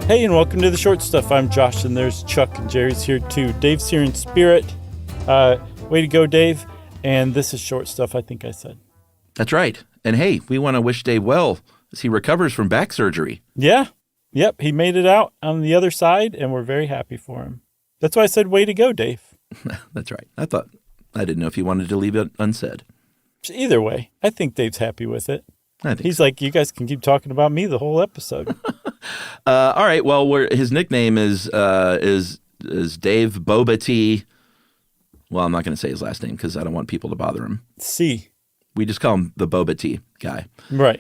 Hey, and welcome to the Short Stuff. I'm Josh, and there's Chuck, and Jerry's here too. Dave's here in spirit. Way to go, Dave. And this is Short Stuff, I think I said. That's right. And hey, we want to wish Dave well as he recovers from back surgery. Yeah. Yep. He made it out on the other side, and we're very happy for him. That's why I said, way to go, Dave. That's right. I didn't know if you wanted to leave it unsaid. Either way, I think Dave's happy with it. He's so. like, you guys can keep talking about me the whole episode. All right. Well, his nickname is Dave Boba T. Well, I'm not going to say his last name because I don't want people to bother him. C. We just call him the Boba T guy. Right.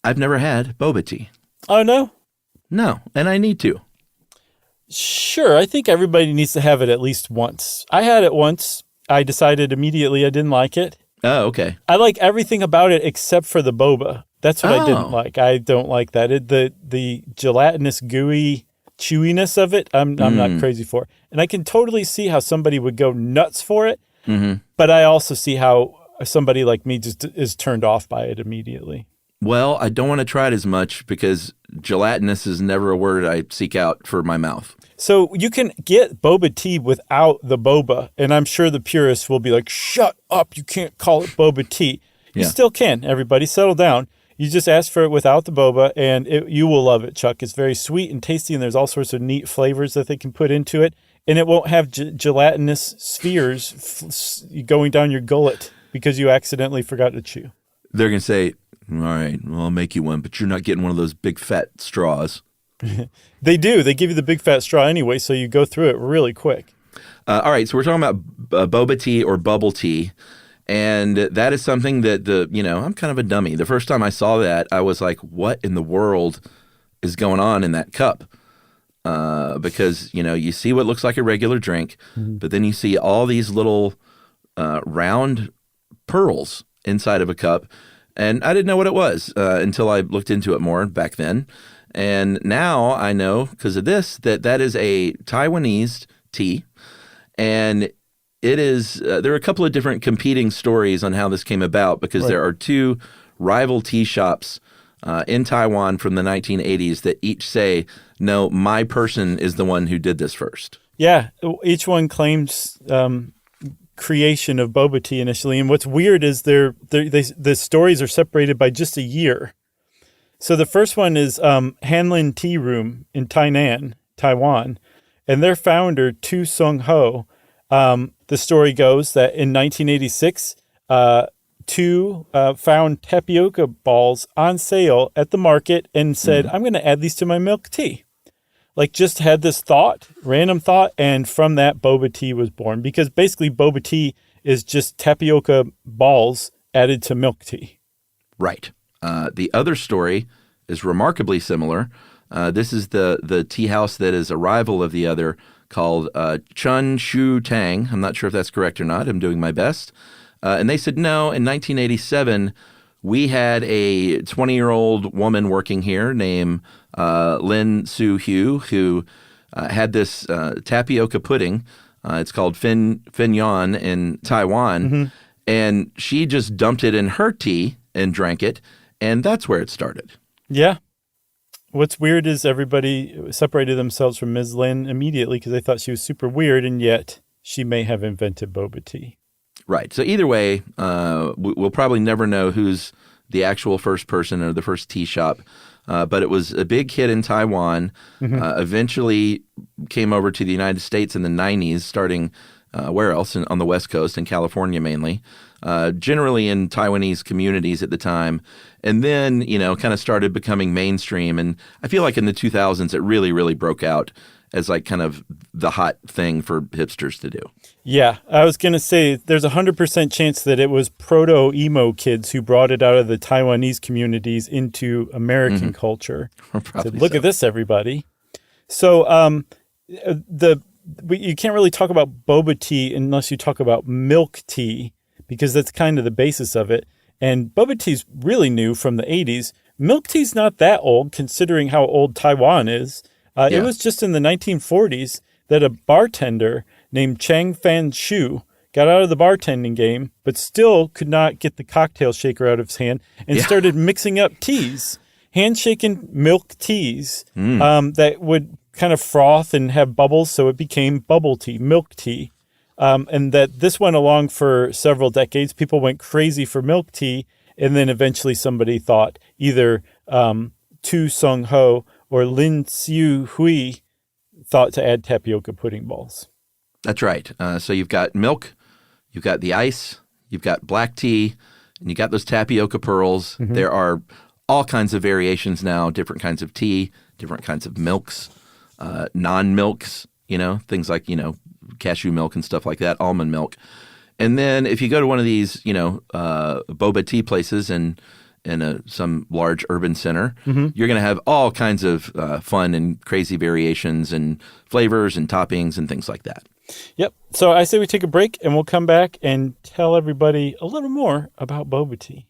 I've never had Boba Tea. Oh, no? No, and I need to. Sure. I think everybody needs to have it at least once. I had it once. I decided immediately I didn't like it. Oh, okay. I like everything about it except for the boba. That's what I didn't like. I don't like that. The gelatinous, gooey chewiness of it, I'm not crazy for. And I can totally see how somebody would go nuts for it. Mm-hmm. But I also see how somebody like me just is turned off by it immediately. Well, I don't want to try it as much because gelatinous is never a word I seek out for my mouth. So you can get boba tea without the boba, and I'm sure the purists will be like, shut up, you can't call it boba tea. You still can, everybody, settle down. You just ask for it without the boba, and you will love it, Chuck. It's very sweet and tasty, and there's all sorts of neat flavors that they can put into it, and it won't have gelatinous spheres going down your gullet because you accidentally forgot to chew. They're going to say, all right, well, I'll make you one, but you're not getting one of those big fat straws. They do. They give you the big fat straw anyway, so you go through it really quick. All right, so we're talking about boba tea or bubble tea, and that is something that I'm kind of a dummy. The first time I saw that, I was like, what in the world is going on in that cup? Because, you see what looks like a regular drink, but then you see all these little round pearls inside of a cup, and I didn't know what it was until I looked into it more back then. And now I know, because of this, that is a Taiwanese tea. And it is, there are a couple of different competing stories on how this came about, because there are two rival tea shops in Taiwan from the 1980s that each say, no, my person is the one who did this first. Yeah, each one claims creation of boba tea initially. And what's weird is the stories are separated by just a year. So the first one is Hanlin Tea Room in Tainan, Taiwan, and their founder, Tu Sung Ho. The story goes that in 1986, Tu found tapioca balls on sale at the market and said, I'm going to add these to my milk tea. Like, just had this thought, random thought, and from that, boba tea was born. Because basically, boba tea is just tapioca balls added to milk tea. Right. The other story is remarkably similar. This is the tea house that is a rival of the other, called Chun Shu Tang. I'm not sure if that's correct or not. I'm doing my best. And they said, no, in 1987, we had a 20-year-old woman working here named Lin Su Hu, who had this tapioca pudding. It's called Fin Yan in Taiwan. Mm-hmm. And she just dumped it in her tea and drank it. And that's where it started. Yeah. What's weird is everybody separated themselves from Ms. Lin immediately because they thought she was super weird, and yet she may have invented boba tea. Right. So either way, we'll probably never know who's the actual first person or the first tea shop. But it was a big hit in Taiwan, eventually came over to the United States in the 90s, starting where else? On the West Coast, in California mainly, generally in Taiwanese communities at the time. And then, kind of started becoming mainstream. And I feel like in the 2000s, it really, really broke out as like kind of the hot thing for hipsters to do. Yeah, I was going to say there's 100% chance that it was proto-emo kids who brought it out of the Taiwanese communities into American culture. Said, look at this, everybody. So you can't really talk about boba tea unless you talk about milk tea, because that's kind of the basis of it. And boba tea's really new from the 80s. Milk tea's not that old, considering how old Taiwan is. It was just in the 1940s that a bartender named Chang Fan Shu got out of the bartending game, but still could not get the cocktail shaker out of his hand and started mixing up teas. handshaken milk teas that would kind of froth and have bubbles, so it became bubble tea, milk tea. And that this went along for several decades. People went crazy for milk tea, and then eventually somebody thought, either Tu Sung Ho or Lin Xiu Hui thought to add tapioca pudding balls. That's right. So you've got milk, you've got the ice, you've got black tea, and you got those tapioca pearls. Mm-hmm. There are all kinds of variations now, different kinds of tea, different kinds of milks, non-milks, things like, cashew milk and stuff like that, almond milk. And then if you go to one of these, boba tea places in some large urban center, you're going to have all kinds of fun and crazy variations and flavors and toppings and things like that. Yep. So I say we take a break and we'll come back and tell everybody a little more about boba tea.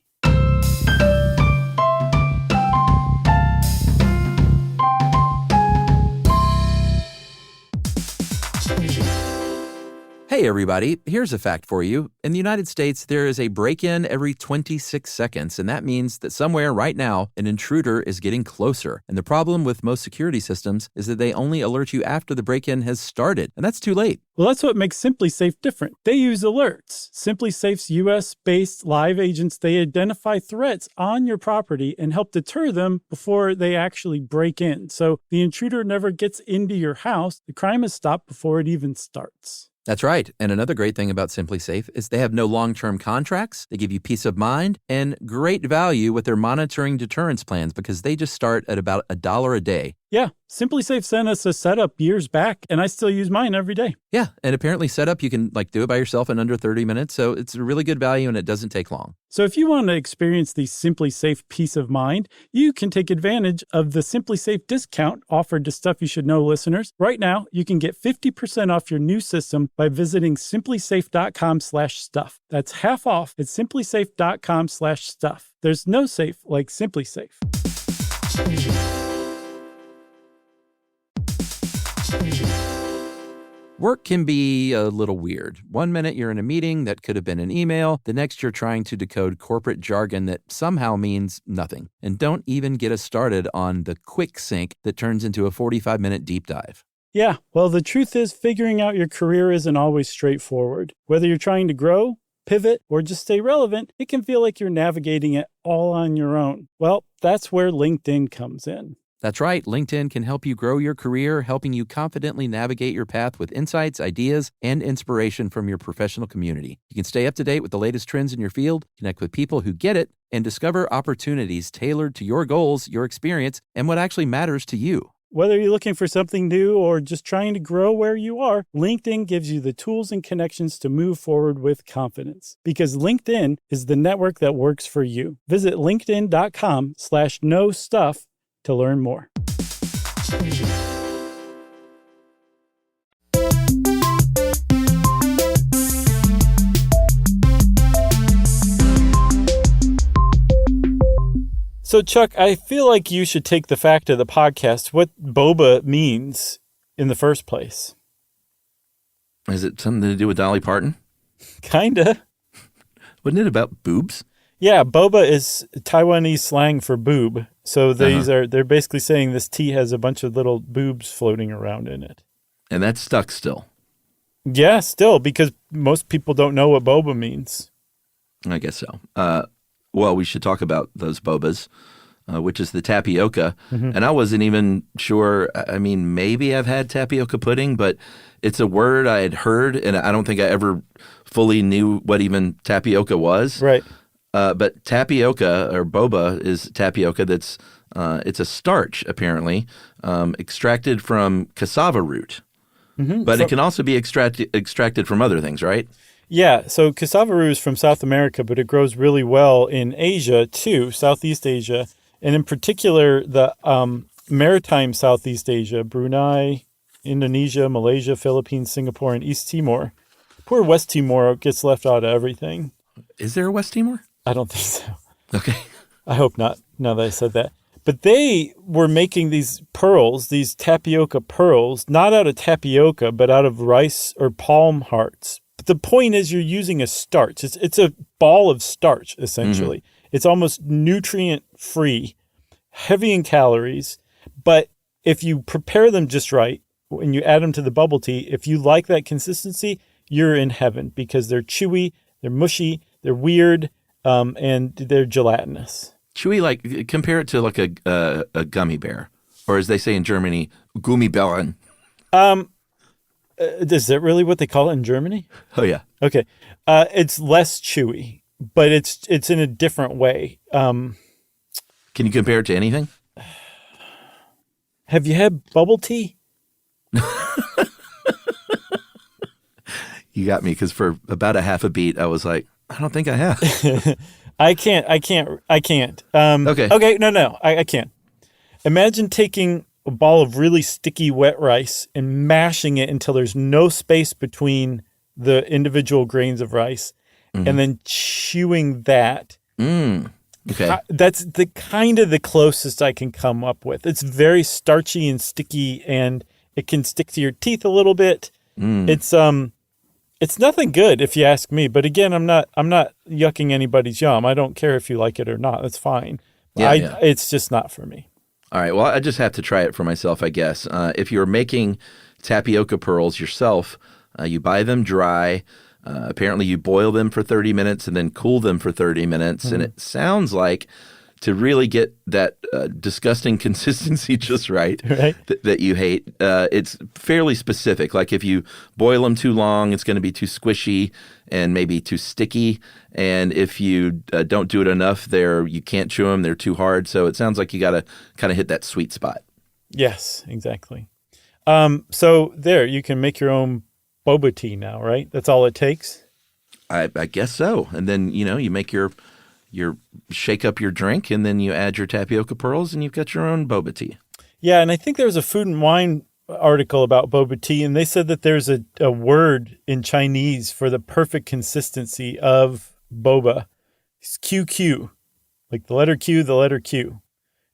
Hey everybody, here's a fact for you. In the United States, there is a break-in every 26 seconds, and that means that somewhere right now, an intruder is getting closer. And the problem with most security systems is that they only alert you after the break-in has started, and that's too late. Well, that's what makes SimpliSafe different. They use alerts. SimpliSafe's U.S.-based live agents, they identify threats on your property and help deter them before they actually break in. So the intruder never gets into your house. The crime is stopped before it even starts. That's right. And another great thing about SimpliSafe is they have no long-term contracts. They give you peace of mind and great value with their monitoring deterrence plans because they just start at about $1 a day. Yeah, SimpliSafe sent us a setup years back, and I still use mine every day. Yeah, and apparently setup, you can do it by yourself in under 30 minutes, so it's a really good value and it doesn't take long. So if you want to experience the SimpliSafe peace of mind, you can take advantage of the SimpliSafe discount offered to Stuff You Should Know listeners. Right now, you can get 50% off your new system by visiting simplisafe.com/stuff. That's half off at simplisafe.com/stuff. There's no safe like SimpliSafe. Work can be a little weird. One minute you're in a meeting that could have been an email. The next you're trying to decode corporate jargon that somehow means nothing. And don't even get us started on the quick sync that turns into a 45-minute deep dive. Yeah, well, the truth is figuring out your career isn't always straightforward. Whether you're trying to grow, pivot, or just stay relevant, it can feel like you're navigating it all on your own. Well, that's where LinkedIn comes in. That's right. LinkedIn can help you grow your career, helping you confidently navigate your path with insights, ideas, and inspiration from your professional community. You can stay up to date with the latest trends in your field, connect with people who get it, and discover opportunities tailored to your goals, your experience, and what actually matters to you. Whether you're looking for something new or just trying to grow where you are, LinkedIn gives you the tools and connections to move forward with confidence. Because LinkedIn is the network that works for you. Visit linkedin.com/knowstuff to learn more. So, Chuck, I feel like you should take the fact of the podcast, what boba means in the first place. Is it something to do with Dolly Parton? Kinda. Wasn't it about boobs? Yeah, boba is Taiwanese slang for boob. So they're basically saying this tea has a bunch of little boobs floating around in it. And that's stuck still. Yeah, still, because most people don't know what boba means. I guess so. Well, we should talk about those bobas, which is the tapioca. Mm-hmm. And I wasn't even sure. I mean, maybe I've had tapioca pudding, but it's a word I had heard, and I don't think I ever fully knew what even tapioca was. Right. But tapioca or boba is tapioca that's it's a starch apparently extracted from cassava root, but it can also be extracted from other things, right? Yeah, so cassava root is from South America, but it grows really well in Asia too, Southeast Asia, and in particular the maritime Southeast Asia, Brunei, Indonesia, Malaysia, Philippines, Singapore, and East Timor. Poor West Timor gets left out of everything. Is there a West Timor? I don't think so. Okay. I hope not, now that I said that. But they were making these pearls, these tapioca pearls, not out of tapioca, but out of rice or palm hearts. But the point is you're using a starch. It's a ball of starch, essentially. Mm-hmm. It's almost nutrient-free. heavy in calories, but if you prepare them just right and you add them to the bubble tea, if you like that consistency, you're in heaven because they're chewy, they're mushy, they're weird, and they're gelatinous. Chewy, like compare it to like a gummy bear, or as they say in Germany, Gummibären. Is that really what they call it in Germany? Oh yeah. Okay. It's less chewy, but it's in a different way. Can you compare it to anything? Have you had bubble tea? You got me, because for about a half a beat, I was like, I don't think I have. I can't. Okay. No. I can't. Imagine taking a ball of really sticky wet rice and mashing it until there's no space between the individual grains of rice, and then chewing that. Okay. That's the kind of the closest I can come up with. It's very starchy and sticky, and it can stick to your teeth a little bit. It's nothing good if you ask me. But again, I'm not yucking anybody's yum. I don't care if you like it or not. That's fine. Yeah. It's just not for me. All right. Well, I just have to try it for myself, I guess. If you're making tapioca pearls yourself, you buy them dry. Apparently, you boil them for 30 minutes and then cool them for 30 minutes. And it sounds like to really get that disgusting consistency just right, that you hate, it's fairly specific. Like if you boil them too long, it's going to be too squishy and maybe too sticky. And if you don't do it enough, you can't chew them. They're too hard. So it sounds like you got to kind of hit that sweet spot. Yes, exactly. So there, you can make your own boba tea now, right? That's all it takes? I guess so. And then, you make your shake up your drink, and then you add your tapioca pearls, and you've got your own boba tea. Yeah, and I think there was a Food and Wine article about boba tea, and they said that there's a word in Chinese for the perfect consistency of boba. It's QQ, like the letter Q, and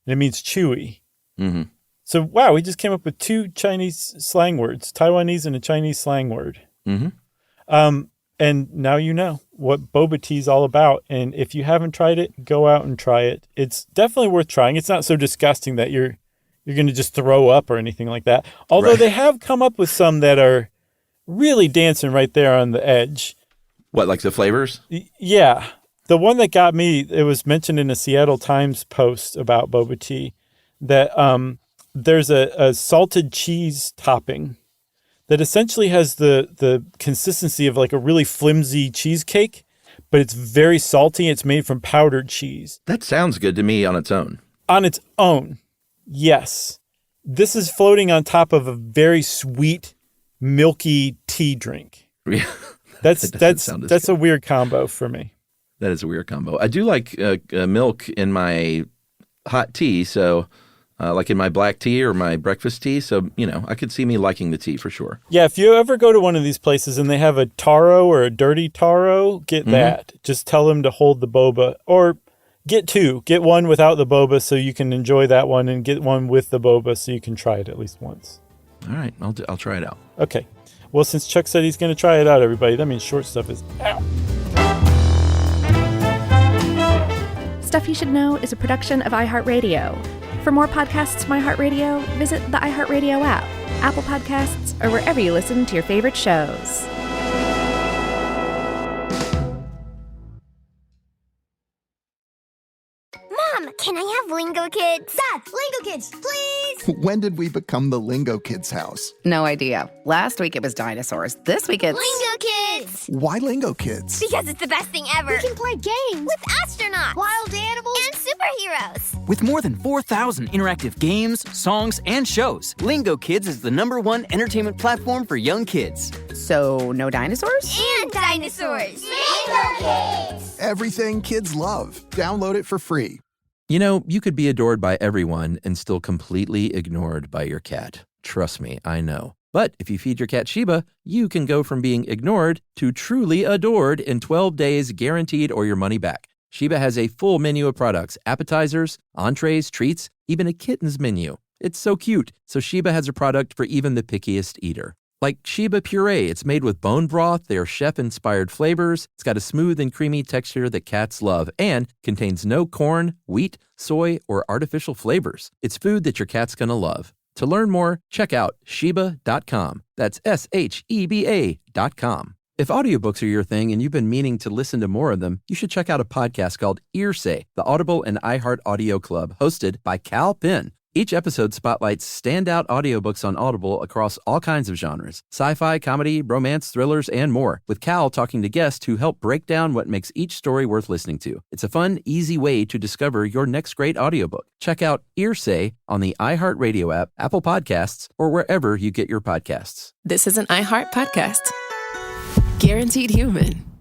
it means chewy. Mm-hmm. So, wow, we just came up with two Chinese slang words, Taiwanese and a Chinese slang word. Mm-hmm. And now you know what boba tea is all about. And if you haven't tried it, go out and try it. It's definitely worth trying. It's not so disgusting that you're going to just throw up or anything like that. Although They have come up with some that are really dancing right there on the edge. What, like the flavors? Yeah. The one that got me, it was mentioned in a Seattle Times post about boba tea, that there's a salted cheese topping that essentially has the consistency of like a really flimsy cheesecake, but it's very salty. It's made from powdered cheese. That sounds good to me on its own. On its own, yes. This is floating on top of a very sweet, milky tea drink. Yeah. That's a weird combo for me. That is a weird combo. I do like milk in my hot tea, so... like in my black tea or my breakfast tea. So, I could see me liking the tea for sure. Yeah, if you ever go to one of these places and they have a taro or a dirty taro, get that. Just tell them to hold the boba. Or get two. Get one without the boba so you can enjoy that one, and get one with the boba so you can try it at least once. All right, I'll try it out. Okay. Well, since Chuck said he's going to try it out, everybody, that means Short Stuff is out. Stuff You Should Know is a production of iHeartRadio. For more podcasts from iHeartRadio, visit the iHeartRadio app, Apple Podcasts, or wherever you listen to your favorite shows. Mom, can I have Lingo Kids? Dad, Lingo Kids, please! When did we become the Lingo Kids house? No idea. Last week it was dinosaurs. This week it's... Lingo Kids! Why Lingo Kids? Because it's the best thing ever. We can play games with astronauts, wild animals, and superheroes. With more than 4,000 interactive games, songs, and shows, Lingo Kids is the #1 entertainment platform for young kids. So, no dinosaurs? And dinosaurs! Lingo Kids! Everything kids love. Download it for free. You could be adored by everyone and still completely ignored by your cat. Trust me, I know. But if you feed your cat Sheba, you can go from being ignored to truly adored in 12 days guaranteed, or your money back. Sheba has a full menu of products, appetizers, entrees, treats, even a kitten's menu. It's so cute. So Sheba has a product for even the pickiest eater. Like Sheba Puree, it's made with bone broth, their chef-inspired flavors. It's got a smooth and creamy texture that cats love and contains no corn, wheat, soy, or artificial flavors. It's food that your cat's gonna love. To learn more, check out sheba.com. That's SHEBA.com. If audiobooks are your thing and you've been meaning to listen to more of them, you should check out a podcast called Earsay, the Audible and iHeart Audio Club, hosted by Cal Penn. Each episode spotlights standout audiobooks on Audible across all kinds of genres: sci-fi, comedy, romance, thrillers, and more, with Cal talking to guests who help break down what makes each story worth listening to. It's a fun, easy way to discover your next great audiobook. Check out Earsay on the iHeartRadio app, Apple Podcasts, or wherever you get your podcasts. This is an iHeart podcast. Guaranteed Human.